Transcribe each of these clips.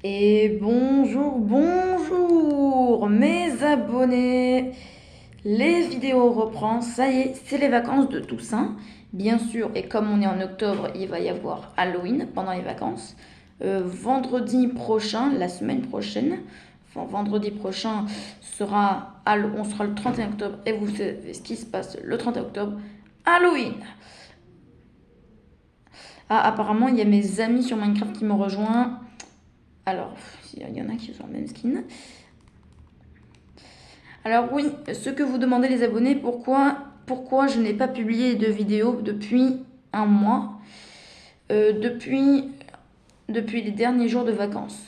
Et bonjour, bonjour mes abonnés. Les vidéos reprennent, ça y est, c'est les vacances de Toussaint. Bien sûr, et comme on est en octobre, il va y avoir Halloween pendant les vacances. Vendredi prochain, la semaine prochaine, enfin vendredi prochain, on sera le 31 octobre. Et vous savez ce qui se passe le 31 octobre, Halloween. Ah, apparemment, il y a mes amis sur Minecraft qui m'ont rejoint. Alors, il y en a qui sont en même skin. Alors oui, ce que vous demandez les abonnés, pourquoi je n'ai pas publié de vidéo depuis un mois, depuis les derniers jours de vacances.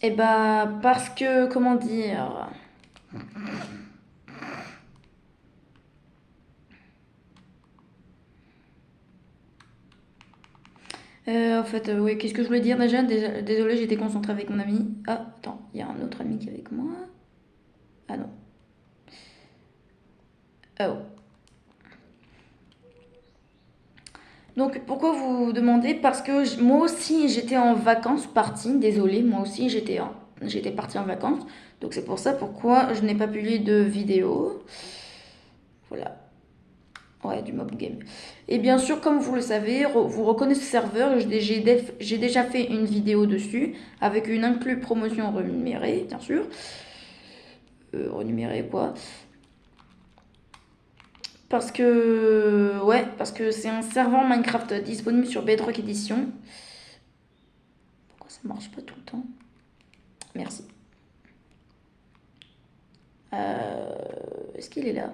Eh bah parce que, comment dire, en fait, oui, qu'est-ce que je voulais dire déjà? Désolée, j'étais concentrée avec mon ami. Ah, attends, il y a un autre ami qui est avec moi. Ah non. Ah oh. Donc pourquoi vous demandez? Parce que moi aussi j'étais en vacances partie, désolée, moi aussi j'étais partie en vacances. Donc c'est pour ça pourquoi je n'ai pas publié de vidéo. Voilà. Ouais, du mob game. Et bien sûr, comme vous le savez, vous reconnaissez ce serveur, j'ai déjà fait une vidéo dessus, avec une inclus promotion rémunérée, bien sûr. Rémunérée quoi. Parce que c'est un serveur Minecraft disponible sur Bedrock Edition. Pourquoi ça marche pas tout le temps? Merci. Est-ce qu'il est là?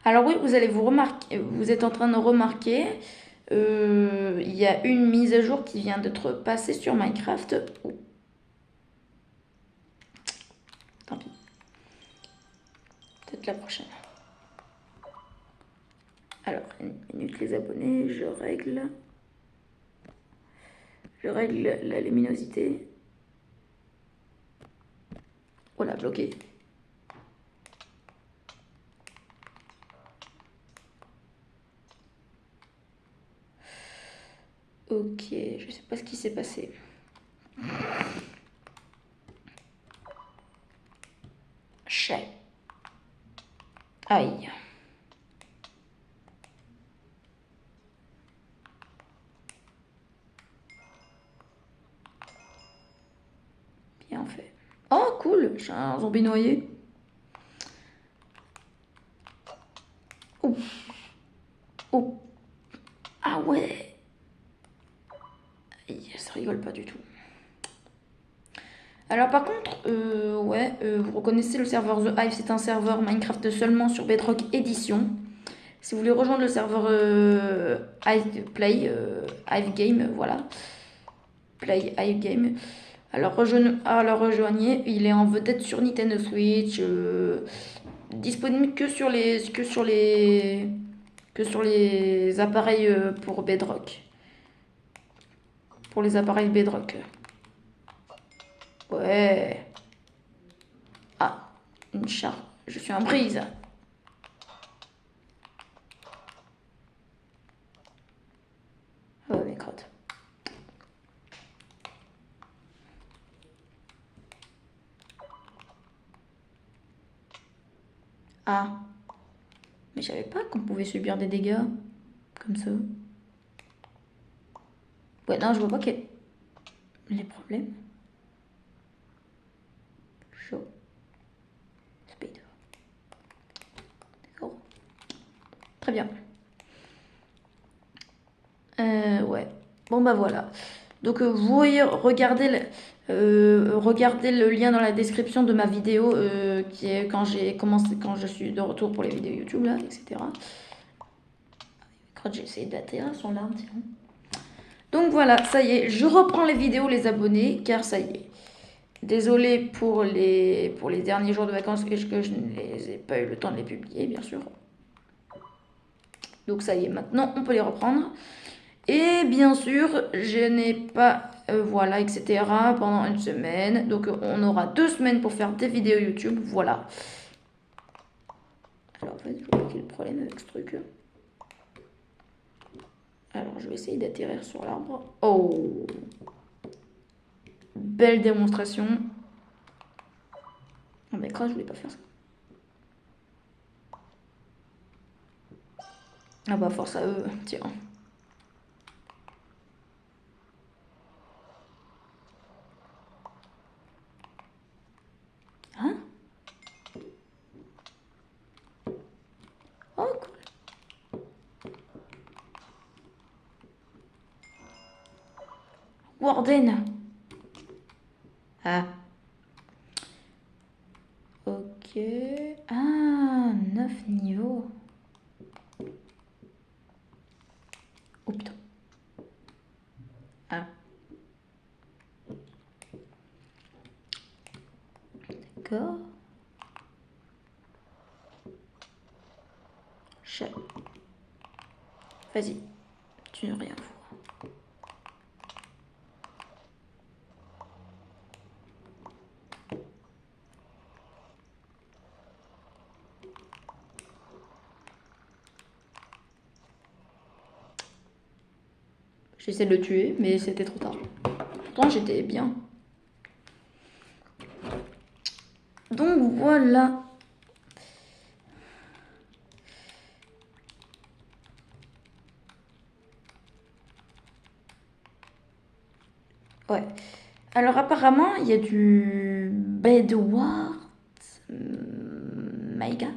Alors oui, vous allez vous remarquer, vous êtes en train de remarquer, il y a une mise à jour qui vient d'être passée sur Minecraft. Oh, tant pis, peut-être la prochaine. Alors, une minute les abonnés, je règle la luminosité. Voilà, bloqué. Ok, je sais pas ce qui s'est passé. Chat. Aïe. Bien fait. Oh, cool, j'ai un zombie noyé. Oh, oh. Ah ouais. Aïe, ça rigole pas du tout. Alors par contre, ouais, vous reconnaissez le serveur The Hive, c'est un serveur Minecraft seulement sur Bedrock Edition. Si vous voulez rejoindre le serveur Hive Play, Hive Game, voilà, Play Hive Game, alors rejoignez, il est en vedette sur Nintendo Switch, disponible que sur les appareils pour Bedrock, pour les appareils Bedrock. Ouais. Ah, une char. Je suis en brise. Oh, mes crottes. Ah, mais je savais pas qu'on pouvait subir des dégâts comme ça. Ouais, non, je vois pas quels les problèmes. Chaud. Speed. D'accord. Très bien. Ouais. Bon, bah voilà. Donc, vous voyez, regardez le lien dans la description de ma vidéo qui est quand j'ai commencé, quand je suis de retour pour les vidéos YouTube, là, etc. Quand j'ai essayé d'atterrir son larme, tiens. Donc voilà, ça y est, je reprends les vidéos, les abonnés, car ça y est. Désolée pour les derniers jours de vacances que je n'ai pas eu le temps de les publier, bien sûr. Donc ça y est, maintenant on peut les reprendre. Et bien sûr, je n'ai pas, voilà, etc. pendant une semaine. Donc on aura 2 semaines pour faire des vidéos YouTube, voilà. Alors en fait, je vois quel est le problème avec ce truc. Alors, je vais essayer d'atterrir sur l'arbre. Oh! Belle démonstration. Non mais grave, je voulais pas faire ça. Ah bah force à eux, tiens. Hein? Oh cool. Warden. Ah. Ok. Ah, 9 niveaux. Oh putain. Ah. D'accord. Chat. Vas-y. Tu ne rien vois. J'essaie de le tuer, mais c'était trop tard. Pourtant, j'étais bien. Donc voilà. Ouais. Alors apparemment, il y a du Bedward Maiga.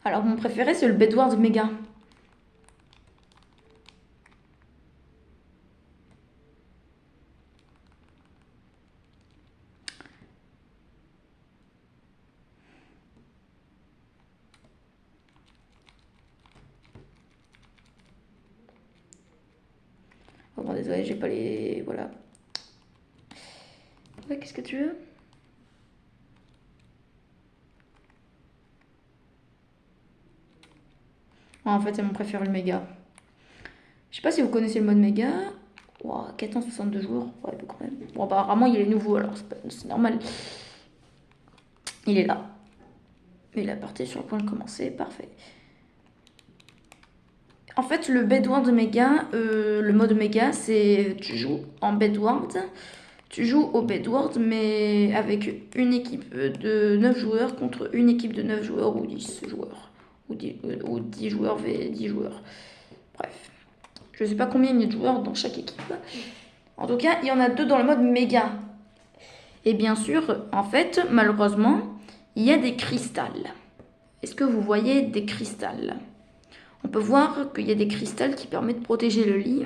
Alors mon préféré, c'est le Bedward Mega. Oh, bon, désolé, j'ai pas les... Voilà. Ouais, qu'est-ce que tu veux? Ouais, en fait, c'est mon préféré, le méga. Je sais pas si vous connaissez le mode méga. Wow, 462 jours. Ouais, mais quand même. Bon, apparemment, il est nouveau, alors c'est normal. Il est là. Il est parti sur le point de commencer. Parfait. En fait, le Bedward Mega, le mode Mega, c'est tu joues en Bedward. Tu joues au Bedward, mais avec une équipe de 9 joueurs contre une équipe de 9 joueurs ou 10 joueurs. Ou 10 joueurs v 10 joueurs. Bref. Je sais pas combien il y a de joueurs dans chaque équipe. En tout cas, il y en a deux dans le mode méga. Et bien sûr, en fait, malheureusement, il y a des cristals. Est-ce que vous voyez des cristals? On peut voir qu'il y a des cristals qui permettent de protéger le lit.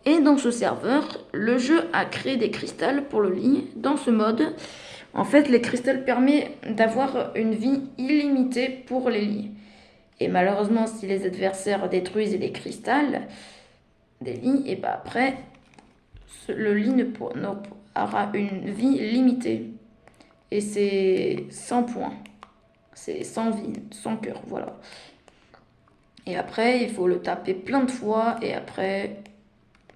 Et dans ce serveur, le jeu a créé des cristals pour le lit. Dans ce mode, en fait, les cristals permettent d'avoir une vie illimitée pour les lits. Et malheureusement, si les adversaires détruisent les cristals des lits, et bah après, le lit aura une vie limitée. Et c'est 100 points. C'est 100 vies, 100 cœurs, voilà. Et après, il faut le taper plein de fois et après,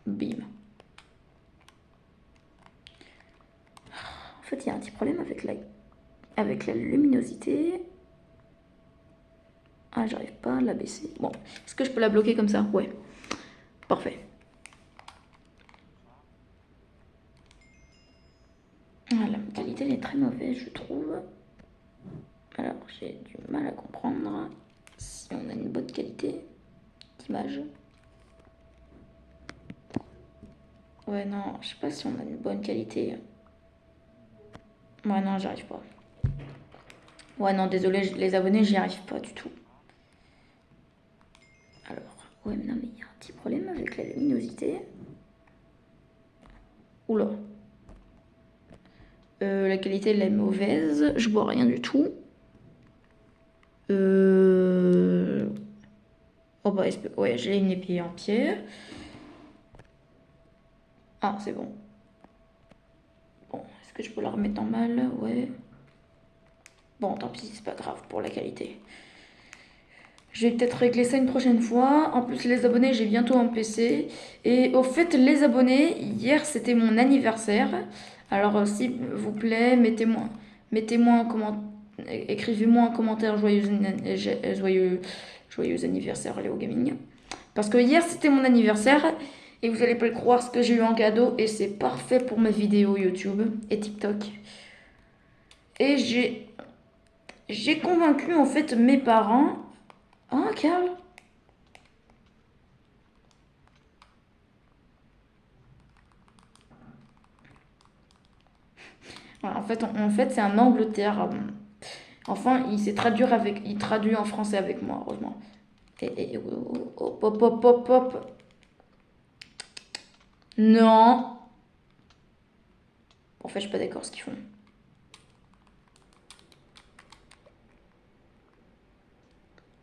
bim. En fait, il y a un petit problème avec la luminosité. Ah, j'arrive pas à la baisser. Bon, est-ce que je peux la bloquer comme ça? Ouais. Parfait. Ah, la qualité elle est très mauvaise, je trouve. Alors, j'ai du mal à comprendre si on a une bonne qualité d'image. Ouais, non, je sais pas si on a une bonne qualité. Ouais, non, j'y arrive pas. Ouais, non, désolé, les abonnés, j'y arrive pas du tout. Alors, ouais, mais non, mais il y a un petit problème avec la luminosité. Oula. La qualité, elle est mauvaise. Je vois rien du tout. Oh bah, ouais, j'ai une épée en pierre. Ah, c'est bon. Bon, est-ce que je peux la remettre en mal? Ouais. Bon, tant pis, c'est pas grave pour la qualité. Je vais peut-être régler ça une prochaine fois. En plus, les abonnés, j'ai bientôt un PC. Et au fait, les abonnés, hier, c'était mon anniversaire. Alors, s'il vous plaît, mettez-moi un commentaire, écrivez-moi un commentaire joyeux anniversaire Léo Gaming. Parce que hier, c'était mon anniversaire. Et vous allez pas le croire ce que j'ai eu en cadeau. Et c'est parfait pour mes vidéos YouTube et TikTok. Et j'ai convaincu en fait mes parents. Ah, Carl. Voilà, en fait c'est un Angleterre. Enfin, il traduit en français avec moi, heureusement. Hop, hop, hop, hop, hop. Non. En fait, je suis pas d'accord ce qu'ils font.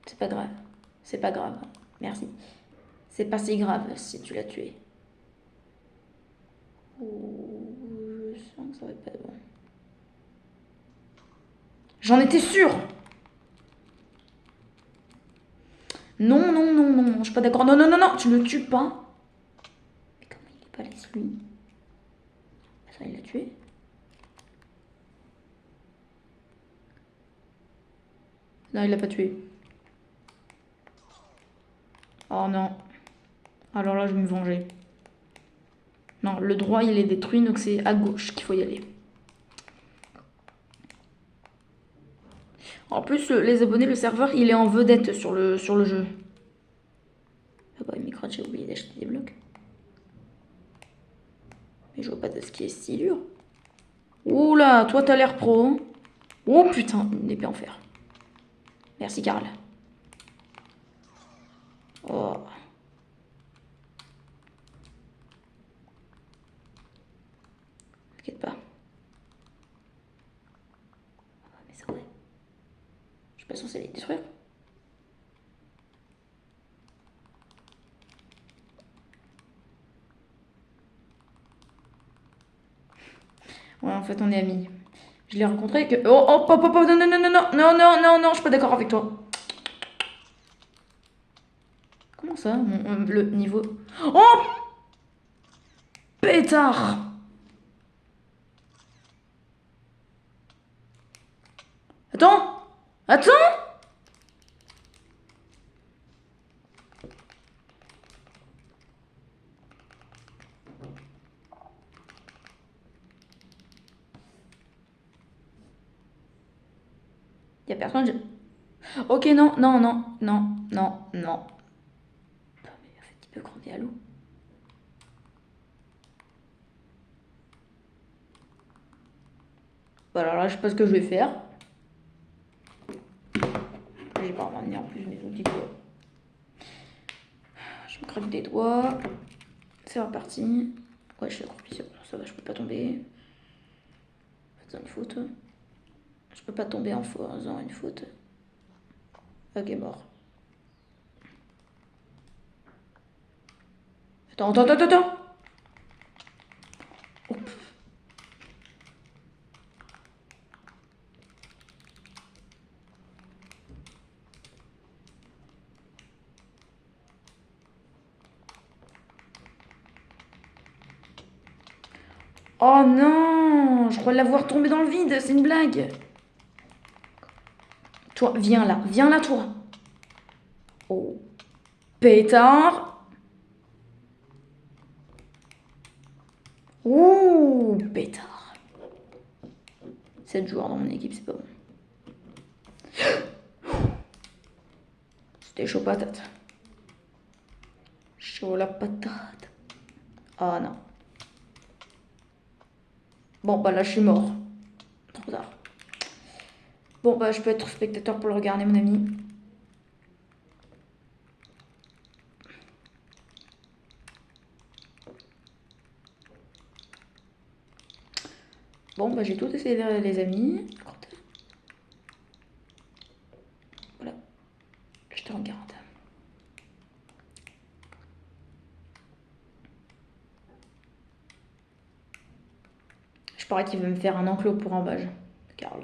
C'est pas grave. C'est pas grave. Merci. C'est pas si grave si tu l'as tué. Je sens que ça va être pas bon. J'en étais sûre. Non, non, non, non, je suis pas d'accord. Non, non, non, non, tu le tues pas. Mais comment il est pas laisse lui? Ça, il l'a tué. Non, il l'a pas tué. Oh non. Alors là, je vais me venger. Non, le droit, il est détruit, donc c'est à gauche qu'il faut y aller. En plus, les abonnés, le serveur, il est en vedette sur le jeu. Ah bah, Micro, j'ai oublié d'acheter des blocs. Mais je vois pas de ce qui est si dur. Oula, toi, t'as l'air pro. Hein. Oh putain, une épée en fer. Merci, Karl. Oh. T'inquiète pas. Ah, mais c'est vrai. Je suis pas censée les détruire. Ouais, en fait, on est amis. Je l'ai rencontré que... Oh, oh, pop, pop, non, non, non, non, non, non, non, non, non, je suis pas d'accord avec toi. Comment ça, le niveau... Oh pétard. Attends. Attends. Y a personne. Ok, non, non, non, non, non, non. Mais en fait, il peut crever à l'eau. Bah alors là, je sais pas ce que je vais faire. J'ai pas ramené en plus mes outils. Je me craque des doigts. C'est reparti. Ouais, je suis accroupie, ça va, je peux pas tomber. En faisant une faute. Je peux pas tomber en faisant une faute. Ok, mort. Attends, attends, attends, attends. Oh, oh non, je crois l'avoir tombé dans le vide, c'est une blague. Toi, viens là, toi. Oh, pétard. Ouh, pétard. 7 joueurs dans mon équipe, c'est pas bon. C'était chaud patate. Chaud la patate. Ah non. Bon, bah là, je suis mort. Trop tard. Bon, bah, je peux être spectateur pour le regarder, mon ami. Bon, bah, j'ai tout essayé, les amis. Voilà. Je te regarde. Je parie qu'il veut me faire un enclos pour un bage. Carl.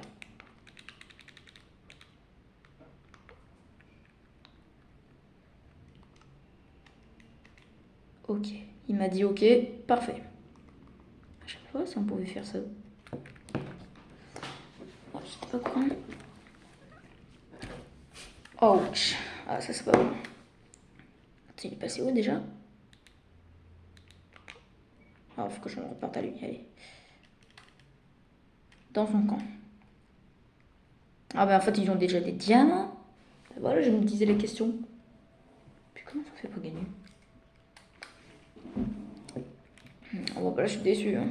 Ok. Il m'a dit ok, parfait. Je sais pas si on pouvait faire ça. Oh, j'étais pas con. Ouch. Ah, ça c'est pas bon. Attends, il est passé où déjà? Ah, faut que je me reparte à lui. Allez. Dans son camp. Ah, bah en fait, ils ont déjà des diamants. Voilà, je me disais les questions. Puis comment ça fait pas gagner? Ah, bon, bah là, je suis déçue. Hein.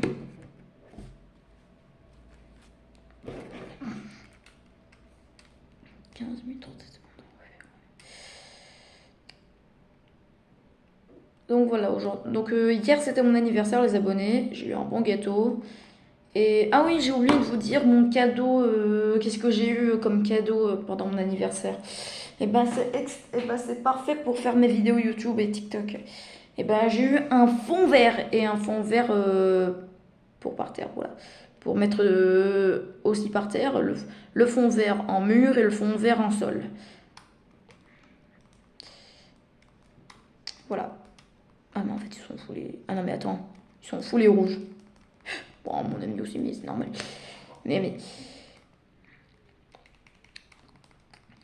Donc voilà, aujourd'hui. Donc hier c'était mon anniversaire, les abonnés. J'ai eu un bon gâteau. Et ah oui, j'ai oublié de vous dire mon cadeau. Qu'est-ce que j'ai eu comme cadeau pendant mon anniversaire? Et ben c'est parfait pour faire mes vidéos YouTube et TikTok. Et ben j'ai eu un fond vert et un fond vert pour par terre, voilà. Pour mettre aussi par terre le fond vert en mur et le fond vert en sol. Voilà. Ah mais en fait ils sont foulés. Ah non mais attends, ils sont foulés rouges. Bon, mon ami aussi, mais c'est normal. Mais.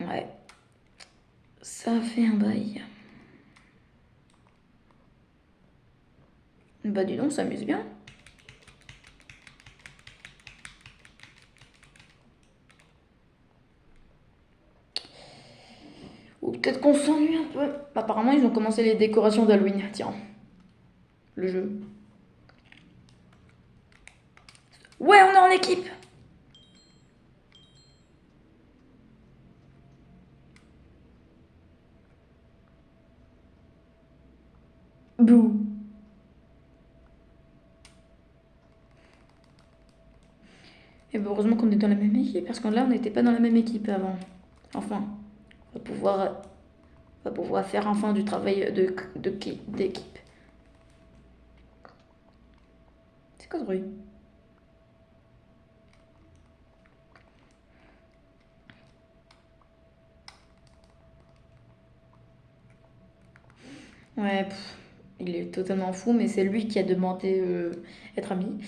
Ouais. Ça fait un bail. Bah, dis donc, on s'amuse bien. Ou peut-être qu'on s'ennuie un peu. Apparemment, ils ont commencé les décorations d'Halloween. Tiens, le jeu. Ouais, on est en équipe. Bouh. Et bah, heureusement qu'on est dans la même équipe, parce que là, on n'était pas dans la même équipe avant. Enfin, on va pouvoir faire enfin du travail d'équipe. C'est quoi ce bruit? Ouais, il est totalement fou, mais c'est lui qui a demandé être ami.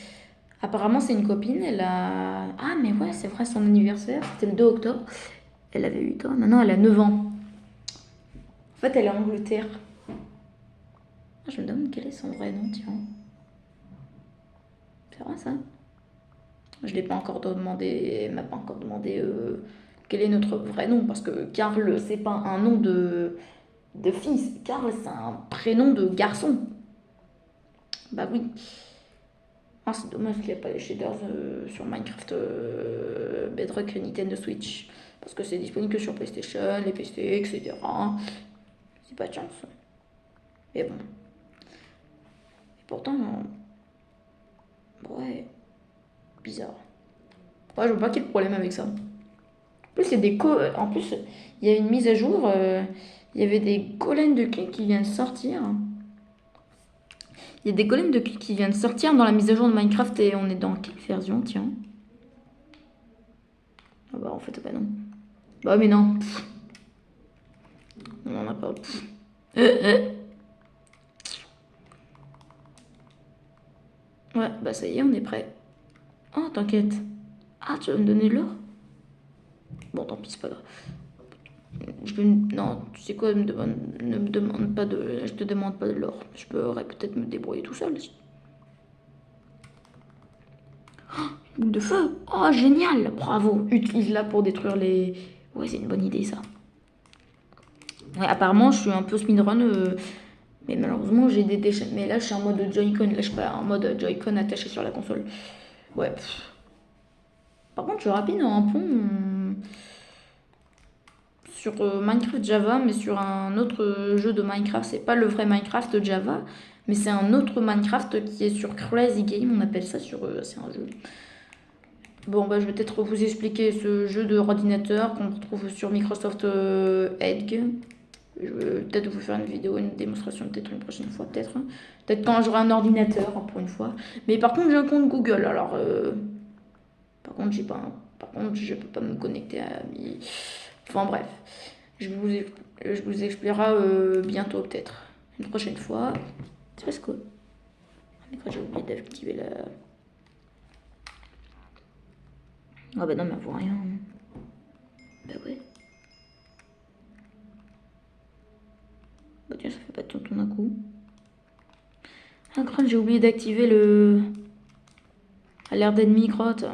Apparemment, c'est une copine, elle a... Ah, mais ouais, c'est vrai, son anniversaire, c'était le 2 octobre. Elle avait 8 ans, maintenant elle a 9 ans. En fait, elle est en Angleterre. Ah, je me demande quel est son vrai nom, tiens. C'est vrai ça? Je l'ai pas encore demandé, elle m'a pas encore demandé quel est notre vrai nom, parce que Karl, c'est pas un nom de fils. Karl, c'est un prénom de garçon. Bah oui. Ah, c'est dommage qu'il n'y a pas les shaders sur Minecraft Bedrock Nintendo Switch. Parce que c'est disponible que sur PlayStation, les PC, etc. C'est pas de chance. Mais bon. Et pourtant, ouais, bizarre. Ouais, je vois pas quel problème avec ça. En plus, il y a en plus, il y a une mise à jour. Il y avait des golems de clics qui viennent de sortir. Il y a des golems de clics qui viennent de sortir dans la mise à jour de Minecraft et on est dans quelle version, tiens? Ah bah en fait, bah non. Bah mais non. Pff. On en a pas. Ouais, bah ça y est, on est prêt. Oh, t'inquiète. Ah, tu vas me donner de l'or? Bon, tant pis, c'est pas grave. Non, tu sais quoi, ne me demande pas de... Je te demande pas de l'or. Je pourrais peut-être me débrouiller tout seul. Oh, une boule de feu. Oh, génial. Bravo. Utilise-la pour détruire les... Ouais, c'est une bonne idée, ça. Ouais, apparemment, je suis un peu speedrun. Mais malheureusement, j'ai des déchets. Mais là, je suis en mode Joy-Con. Là, je suis pas en mode Joy-Con attaché sur la console. Ouais. Par contre, je suis rapide en pont sur Minecraft Java, mais sur un autre jeu de Minecraft. C'est pas le vrai Minecraft Java, mais c'est un autre Minecraft qui est sur Crazy Game. On appelle ça sur. C'est un jeu. Bon, bah, je vais peut-être vous expliquer ce jeu de ordinateur qu'on retrouve sur Microsoft Edge. Je vais peut-être vous faire une vidéo, une démonstration peut-être une prochaine fois, peut-être. Hein. Peut-être quand j'aurai un ordinateur, hein, pour une fois. Mais par contre, j'ai un compte Google, alors... par contre, j'ai pas par contre, je peux pas me connecter à... Enfin bref, je vous expliquerai bientôt peut-être, une prochaine fois. Tu passe quoi? Mais quand j'ai oublié d'activer la... Ah bah non, mais elle voit rien. Bah ouais. Bah tiens, ça fait pas de tonton d'un coup. Ah, crotte, j'ai oublié d'activer le... alerte d'ennemi, crotte.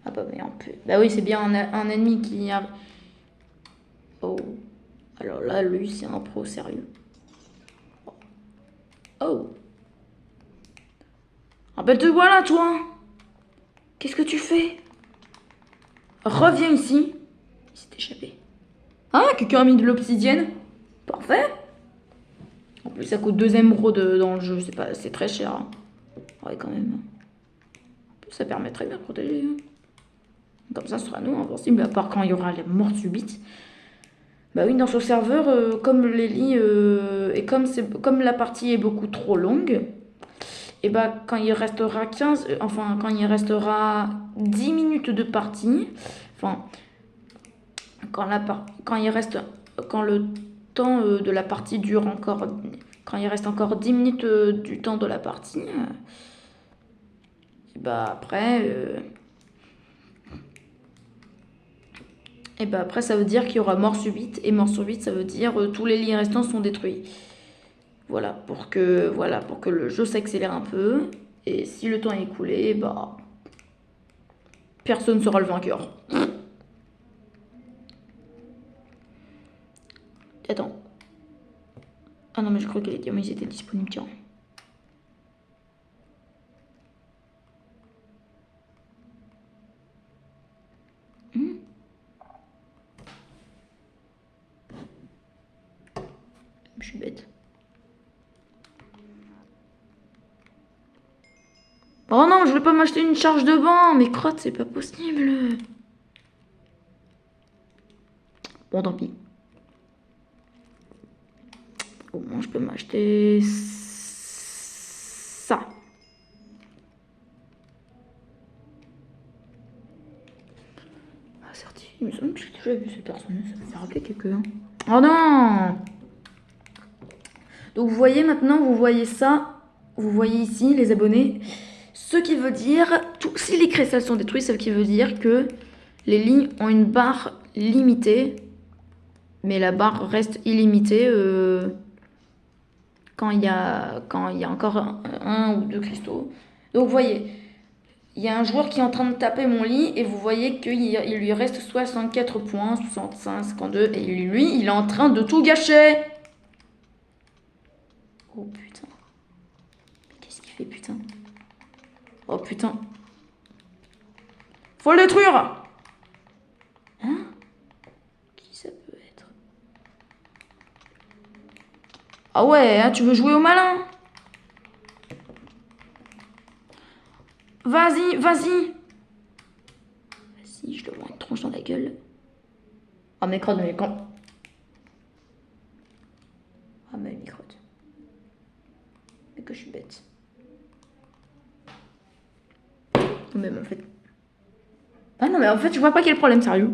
Ah bah mais on peut... Bah oui, c'est bien un ennemi qui arrive. Oh. Alors là, lui, c'est un pro sérieux. Oh. Rappelle-toi là, toi. Qu'est-ce que tu fais? Reviens ici. Il s'est échappé. Ah, quelqu'un a mis de l'obsidienne. Parfait. En plus, ça coûte 2 émeraudes dans le jeu. C'est très cher. Hein. Ouais, quand même. Ça permet très bien de protéger. Hein. Comme ça, ce sera nous invincible, à part quand il y aura les morts subites. Bah oui, dans ce serveur, comme les lits et comme la partie est beaucoup trop longue, et bah quand il restera 15, enfin quand il restera 10 minutes de partie, enfin quand il reste, quand le temps de la partie dure encore, quand il reste encore 10 minutes du temps de la partie, et bah après ça veut dire qu'il y aura mort subite, et mort subite ça veut dire tous les lits restants sont détruits. Voilà, pour que le jeu s'accélère un peu. Et si le temps est écoulé, bah personne ne sera le vainqueur. Attends. Ah non, mais je crois que les diamants ils étaient disponibles, tiens. Je suis bête. Oh non, je vais pas m'acheter une charge de banc, mais crotte, c'est pas possible. Bon, tant pis. Au moins, je peux m'acheter ça. Ah, certes, il me semble que j'ai déjà vu ce personnage, ça me fait rappeler quelqu'un. Oh non! Donc vous voyez maintenant, vous voyez ça, vous voyez ici les abonnés. Ce qui veut dire, si les cristals sont détruits, ça qui veut dire que les lignes ont une barre limitée, mais la barre reste illimitée quand il y a encore un ou deux cristaux. Donc vous voyez, il y a un joueur qui est en train de taper mon lit et vous voyez qu'il lui reste 64 points, 65, 52 et lui, il est en train de tout gâcher. Oh putain. Qu'est-ce qu'il fait putain? Oh putain. Faut le détruire! Hein? Qui ça peut être? Ah ouais, hein, tu veux jouer au malin? Vas-y, vas-y! Vas-y, je te vois une tronche dans la gueule. Ah, mais crotte, mais quand. Ah, mais crotte. Mais que je suis bête. Mais en fait. Ah non, mais en fait, je vois pas quel problème, sérieux.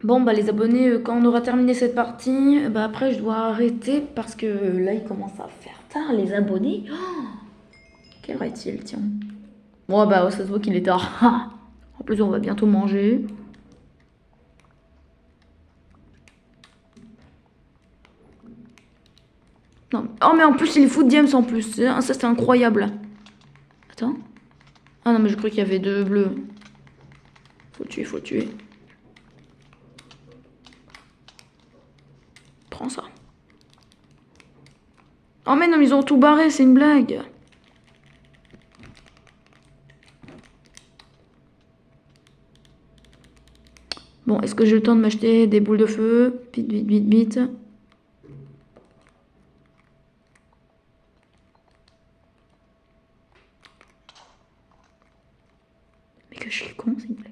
Bon, bah, les abonnés, quand on aura terminé cette partie, bah, après, je dois arrêter parce que là, il commence à faire tard, les abonnés. Oh, quelle heure est-il, tiens? Bon, bah, ça se voit qu'il est tard. En plus, on va bientôt manger. Non. Oh, mais en plus, il est foot James en plus. Ça, c'est incroyable. Attends. Ah non, mais je crois qu'il y avait deux bleus. Faut tuer, faut tuer. Prends ça. Oh, mais non, ils ont tout barré, c'est une blague. Bon, est-ce que j'ai le temps de m'acheter des boules de feu? Vite, vite, vite, vite. Mais que je suis con, c'est une blague.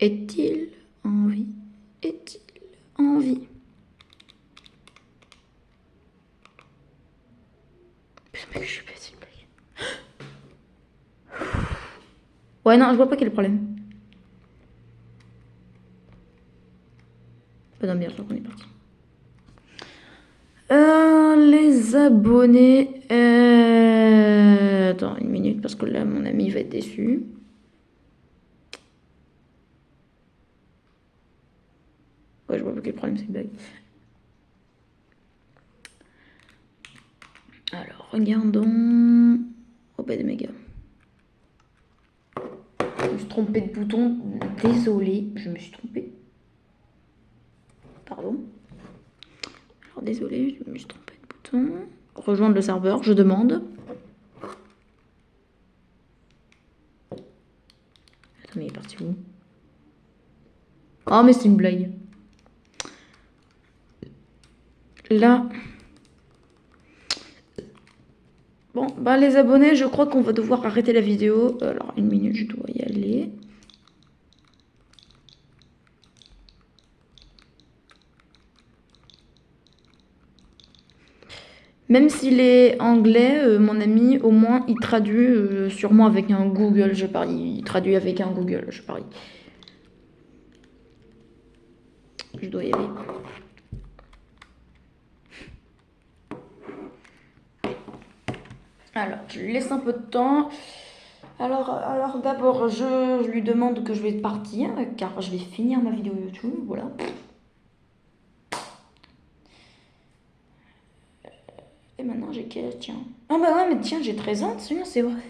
Est-il en vie? Est-il en vie? Mais je suis pas si blague. Ouais, non, je vois pas quel est le problème. Non, bien sûr qu'on est parti. Les abonnés. Attends une minute parce que là mon ami va être déçu. Ouais, je vois pas quel problème c'est bug. Alors regardons. Oh bah des mégas. Je me suis trompée de bouton. Désolée, je me suis trompée. Pardon. Alors désolée, je me suis trompée de bouton. Rejoindre le serveur, je demande. Attends, mais il est parti où? Oh, mais c'est une blague. Là. Bon, bah les abonnés, je crois qu'on va devoir arrêter la vidéo. Alors, une minute, je dois y aller. Même s'il est anglais, mon ami, au moins, il traduit sûrement avec un Google, je parie. Il traduit avec un Google, je parie. Je dois y aller. Alors, je lui laisse un peu de temps. Alors d'abord, je lui demande que je vais partir, car je vais finir ma vidéo YouTube, voilà. Et maintenant, j'ai quel âge? Tiens. Ah bah ouais, mais tiens, j'ai 13 ans, c'est vrai.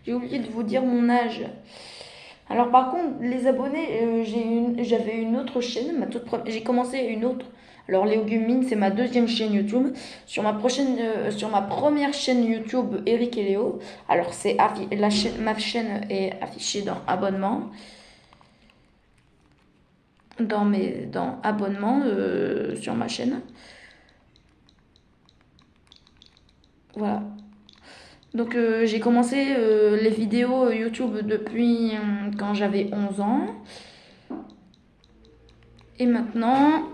J'ai oublié de vous dire mon âge. Alors par contre, les abonnés, j'avais une autre chaîne, j'ai commencé une autre. Alors Léo Gummin, c'est ma deuxième chaîne YouTube. Sur ma première chaîne YouTube, Eric et Léo. Alors ma chaîne est affichée dans abonnement. Dans abonnement sur ma chaîne. Voilà. Donc j'ai commencé les vidéos YouTube depuis quand j'avais 11 ans. Et maintenant,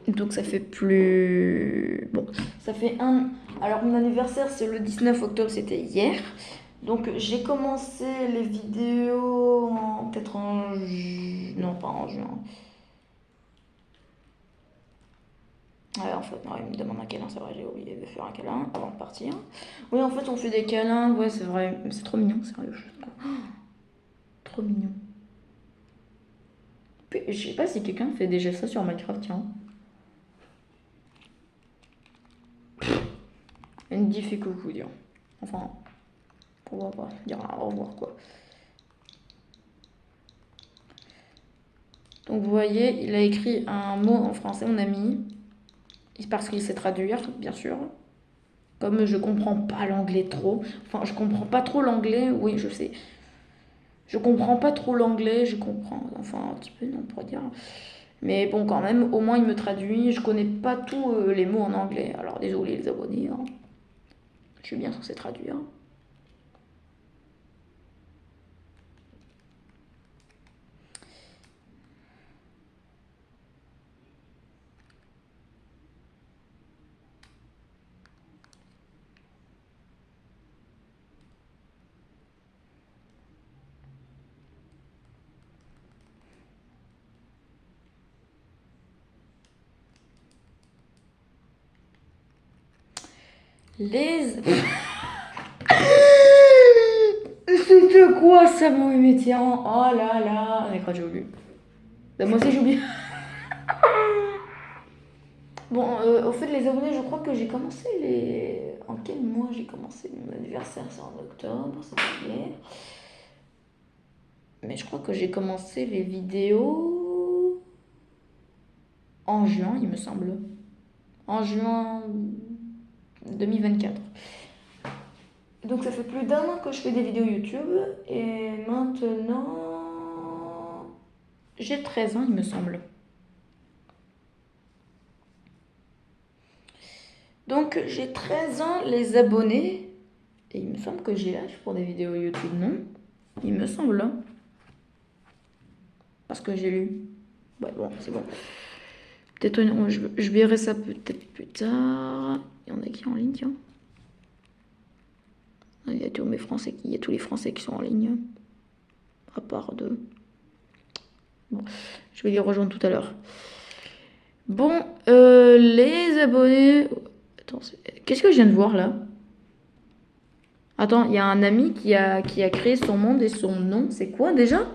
donc ça fait plus... Bon, ça fait un... Alors mon anniversaire c'est le 19 octobre, c'était hier. Donc j'ai commencé les vidéos peut-être en... Non, pas en juin. Ouais, en fait, non, il me demande un câlin, c'est vrai, j'ai oublié de faire un câlin avant de partir. Oui, en fait, on fait des câlins, ouais, c'est vrai. Mais c'est trop mignon, sérieux. Trop mignon. Je sais pas si quelqu'un fait déjà ça sur Minecraft, tiens. Une diff et coucou, dire. Enfin, pourquoi pas dire au revoir, quoi. Donc, vous voyez, il a écrit un mot en français, mon ami. Parce qu'il sait traduire, bien sûr. Comme je comprends pas l'anglais trop. Enfin, je comprends pas trop l'anglais, oui, je sais. Je comprends pas trop l'anglais, je comprends. Enfin, un petit peu, on pourrait dire. Mais bon, quand même, au moins il me traduit. Je connais pas tous les mots en anglais. Alors, désolé les abonnés. Hein. Je suis bien censée traduire. Les... C'était quoi ça, mon métier? Oh là là. Mais quand j'ai oublié. Bah, moi aussi j'ai oublié. Bon, au fait, les abonnés, je crois que j'ai commencé les... En quel mois j'ai commencé mon anniversaire? C'est en octobre, c'est juillet. Mais je crois que j'ai commencé les vidéos en juin, il me semble. En juin 2024. Donc ça fait plus d'un an que je fais des vidéos YouTube. Et maintenant... J'ai 13 ans, il me semble. Donc j'ai 13 ans, les abonnés. Et il me semble que j'ai l'âge pour des vidéos YouTube, non? Il me semble, hein. Parce que j'ai lu. Ouais, bon, c'est bon. Peut-être je verrai ça peut-être plus tard. Il y en a qui sont en ligne, tiens. Il y a tous les Français qui sont en ligne. À part deux. Bon, je vais les rejoindre tout à l'heure. Bon, les abonnés... Attends, qu'est-ce que je viens de voir là? Attends, il y a un ami qui a créé son monde et son nom. C'est quoi déjà?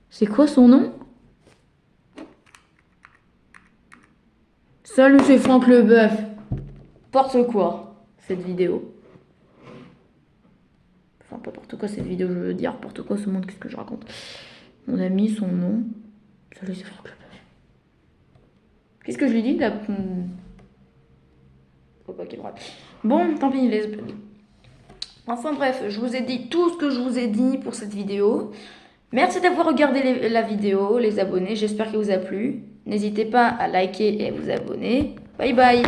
C'est quoi son nom? Salut, c'est Franck Leboeuf. N'importe quoi, cette vidéo. Enfin, pas n'importe quoi cette vidéo, je veux dire n'importe quoi ce monde, qu'est-ce que je raconte? Mon ami, son nom. Salut, c'est Franck Leboeuf. Qu'est-ce que je lui dis là? Ok, bref. Bon, tant pis, Enfin bref, je vous ai dit tout ce que je vous ai dit pour cette vidéo. Merci d'avoir regardé la vidéo, les abonnés. J'espère qu'elle vous a plu. N'hésitez pas à liker et à vous abonner. Bye bye!